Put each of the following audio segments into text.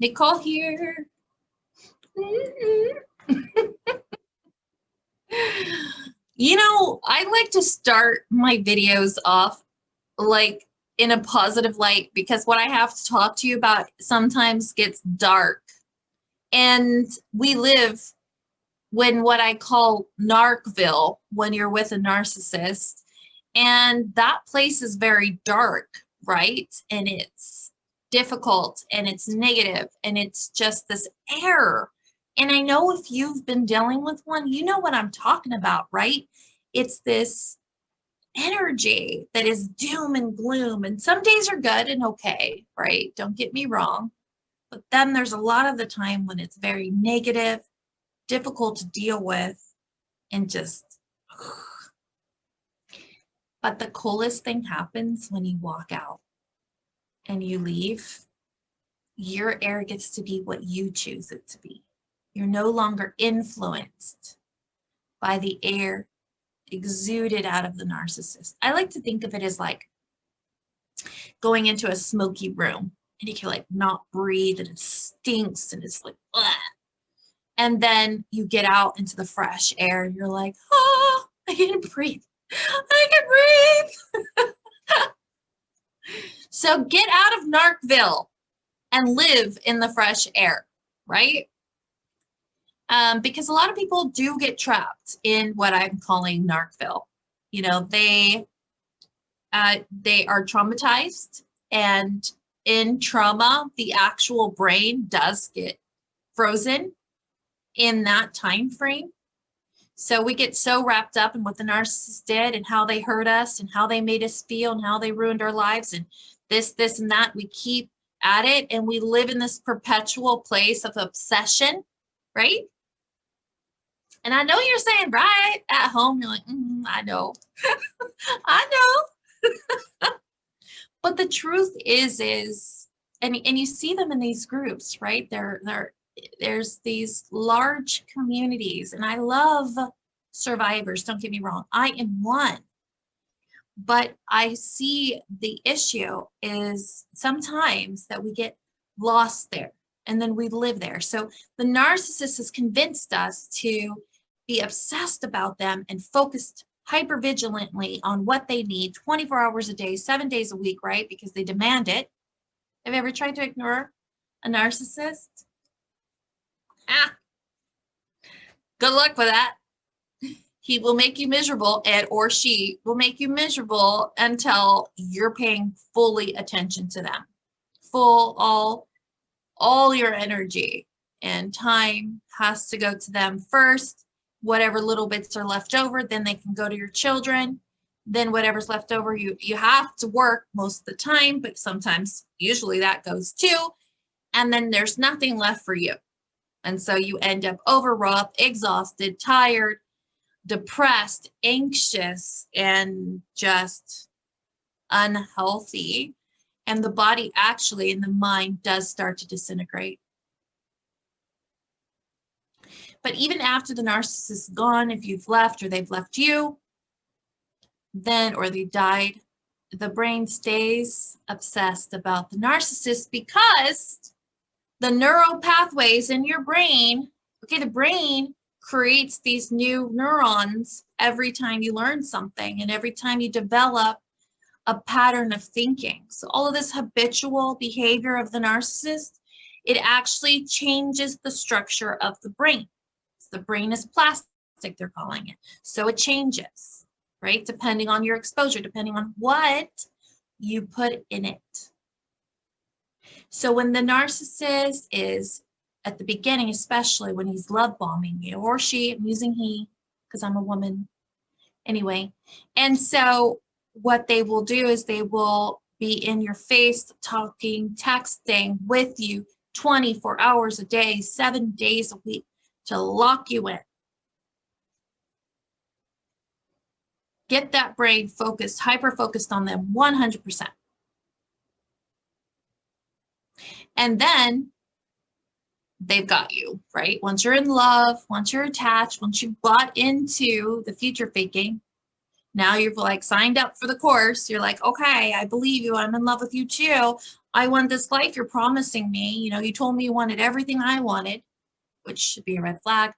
Nicole here. You know, I like to start my videos off like in a positive light because what I have to talk to you about sometimes gets dark. And we live when what I call Narcville, when you're with a narcissist. And that place is very dark, right? And it's difficult and it's negative and it's just this air. And I know if you've been dealing with one, you know what I'm talking about, right? It's this energy that is doom and gloom. And some days are good and okay, right? Don't get me wrong. But then there's a lot of the time when it's very negative, difficult to deal with, and just. But the coolest thing happens when you walk out and you leave. Your air gets to be what you choose it to be. You're no longer influenced by the air exuded out of the narcissist. I like to think of it as like going into a smoky room and you can like not breathe and it stinks and it's like, ugh. And then you get out into the fresh air and you're like, oh, I can breathe. I can breathe. So get out of Narcville and live in the fresh air, right? Because a lot of people do get trapped in what I'm calling Narcville. You know, they are traumatized, and in trauma, the actual brain does get frozen in that time frame. So we get so wrapped up in what the narcissist did and how they hurt us and how they made us feel and how they ruined our lives and this, and that. We keep at it and we live in this perpetual place of obsession, right? And I know you're saying, right, at home, you're like, I know. I know. But the truth is, and you see them in these groups, right? There's these large communities, and I love survivors, don't get me wrong. I am one. But I see the issue is sometimes that we get lost there and then we live there. So the narcissist has convinced us to be obsessed about them and focused hypervigilantly on what they need 24 hours a day, 7 days a week, right? Because they demand it. Have you ever tried to ignore a narcissist? Good luck with that. He will make you miserable, and or she will make you miserable until you're paying fully attention to them. All your energy and time has to go to them first. Whatever little bits are left over, then they can go to your children. Then whatever's left over, you have to work most of the time, but sometimes, usually that goes too. And then there's nothing left for you. And so you end up overwrought, exhausted, tired, depressed, anxious, and just unhealthy. And the body actually and the mind does start to disintegrate. But even after the narcissist is gone, if you've left or they've left you, then, or they died, the brain stays obsessed about the narcissist because the neural pathways in your brain, okay, the brain creates these new neurons every time you learn something and every time you develop a pattern of thinking. So all of this habitual behavior of the narcissist, it actually changes the structure of the brain. The brain is plastic, they're calling it. So it changes, right? Depending on your exposure, depending on what you put in it. So when the narcissist is at the beginning, especially when he's love bombing you, or she, I'm using he because I'm a woman anyway. And so what they will do is they will be in your face, talking, texting with you 24 hours a day, 7 days a week to lock you in. Get that brain focused, hyper-focused on them 100%. And then they've got you, right? Once you're in love, once you're attached, once you've bought into the future faking, Now you've like signed up for the course. You're like, okay, I believe you. I'm in love with you too. I want this life you're promising me. You know, you told me you wanted everything I wanted, which should be a red flag.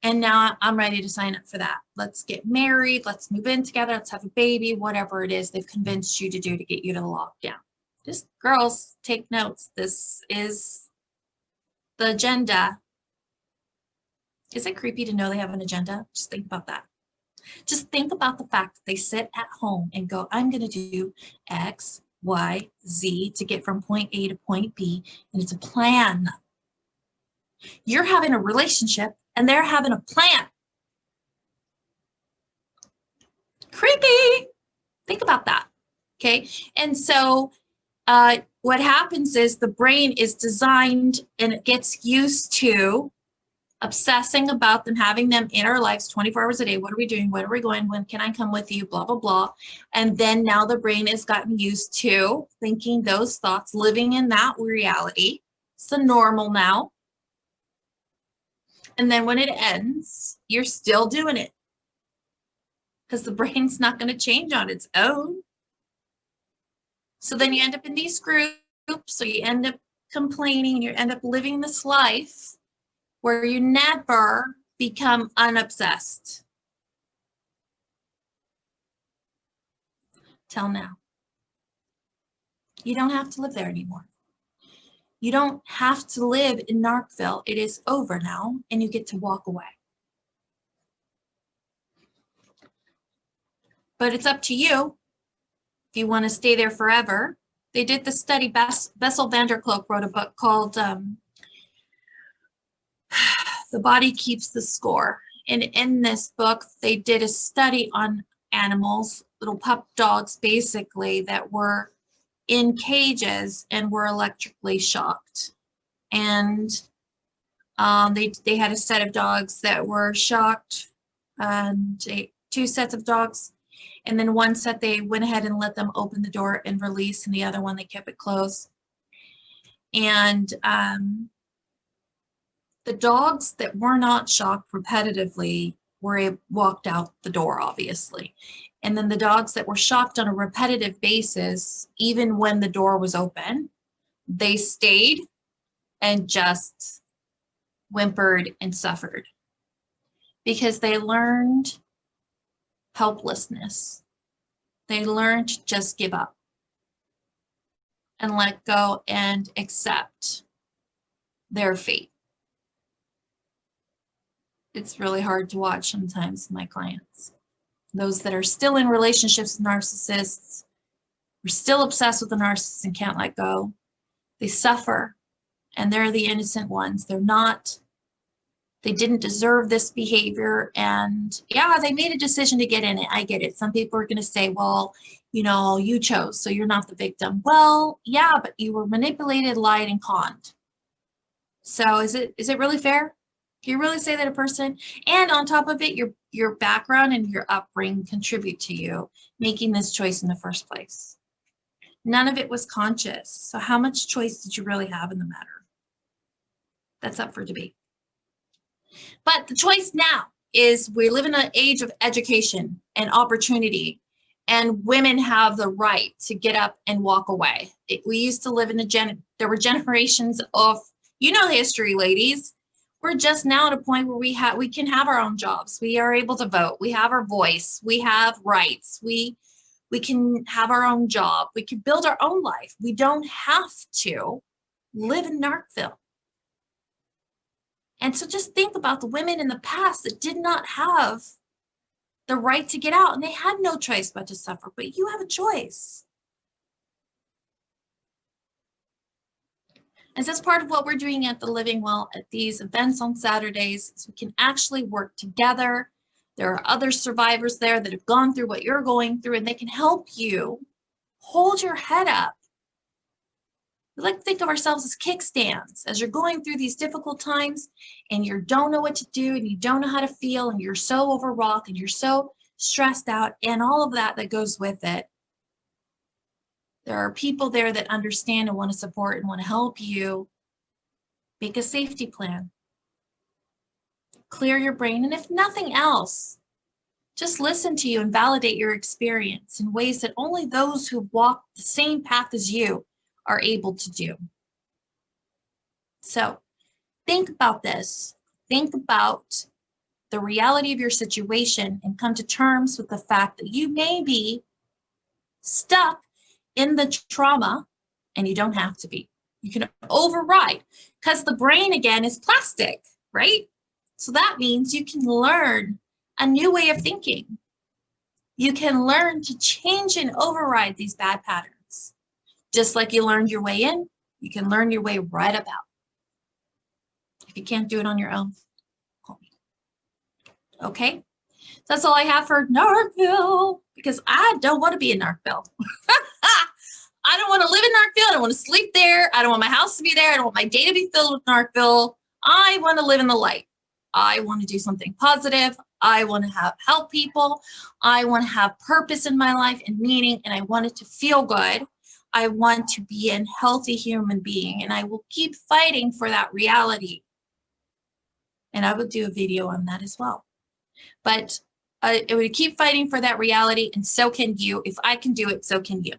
And now I'm ready to sign up for that. Let's get married. Let's move in together. Let's have a baby, whatever it is they've convinced you to do to get you to the lockdown. Just girls, take notes. This is the agenda. Is it creepy to know they have an agenda? Just think about that. Just think about the fact that they sit at home and go, I'm going to do X, Y, Z to get from point A to point B. And it's a plan. You're having a relationship and they're having a plan. Creepy. Think about that. Okay. And so what happens is the brain is designed and it gets used to obsessing about them, having them in our lives 24 hours a day. What are we doing? Where are we going? When can I come with you? Blah, blah, blah. And then now the brain has gotten used to thinking those thoughts, living in that reality. It's the normal now. And then when it ends, you're still doing it because the brain's not going to change on its own. So then you end up in these groups. So you end up complaining, you end up living this life where you never become unobsessed. Till now. You don't have to live there anymore. You don't have to live in Narcville. It is over now, and you get to walk away. But it's up to you if you want to stay there forever. They did the study. Bessel van der Kolk wrote a book called The Body Keeps the Score. And in this book, they did a study on animals, little pup dogs, basically, that were in cages and were electrically shocked. And they had a set of dogs that were shocked, and two sets of dogs. And then one set, they went ahead and let them open the door and release, and the other one, they kept it closed. And the dogs that were not shocked repetitively walked out the door, obviously. And then the dogs that were shocked on a repetitive basis, even when the door was open, they stayed and just whimpered and suffered because they learned helplessness. They learned to just give up and let go and accept their fate. It's really hard to watch sometimes, my clients. Those that are still in relationships with narcissists, are still obsessed with the narcissist and can't let go. They suffer, and they're the innocent ones. They didn't deserve this behavior, and yeah, they made a decision to get in it. I get it. Some people are going to say, well, you know, you chose, so you're not the victim. Well, yeah, but you were manipulated, lied, and conned. So is it really fair? Can you really say that a person, and on top of it, your background and your upbringing contribute to you making this choice in the first place? None of it was conscious. So how much choice did you really have in the matter? That's up for debate. But the choice now is we live in an age of education and opportunity, and women have the right to get up and walk away. We used to live in there were generations of, you know, history, ladies. We're just now at a point where we can have our own jobs. We are able to vote. We have our voice. We have rights. We can have our own job. We can build our own life. We don't have to live in Narcville. And so just think about the women in the past that did not have the right to get out, and they had no choice but to suffer, but you have a choice. And that's part of what we're doing at the Living Well at these events on Saturdays, is we can actually work together. There are other survivors there that have gone through what you're going through, and they can help you hold your head up. We like to think of ourselves as kickstands as you're going through these difficult times and you don't know what to do and you don't know how to feel and you're so overwrought and you're so stressed out and all of that goes with it. There are people there that understand and want to support and want to help you make a safety plan. Clear your brain, and if nothing else, just listen to you and validate your experience in ways that only those who walk the same path as you are able to do. So think about this. Think about the reality of your situation and come to terms with the fact that you may be stuck in the trauma, and you don't have to be. You can override, because the brain, again, is plastic, right? So that means you can learn a new way of thinking. You can learn to change and override these bad patterns. Just like you learned your way in, you can learn your way right about. If you can't do it on your own, call me. Okay? That's all I have for Narcville, because I don't want to be in Narcville. I don't want to live in Narcville. I don't want to sleep there. I don't want my house to be there. I don't want my day to be filled with Narcville. I want to live in the light. I want to do something positive. I want to help people. I want to have purpose in my life and meaning, and I want it to feel good. I want to be a healthy human being, and I will keep fighting for that reality. And I will do a video on that as well. But I would keep fighting for that reality, and so can you. If I can do it, so can you.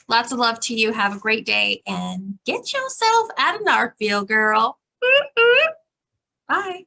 Lots of love to you. Have a great day, and get yourself out of Narcville, girl. Bye.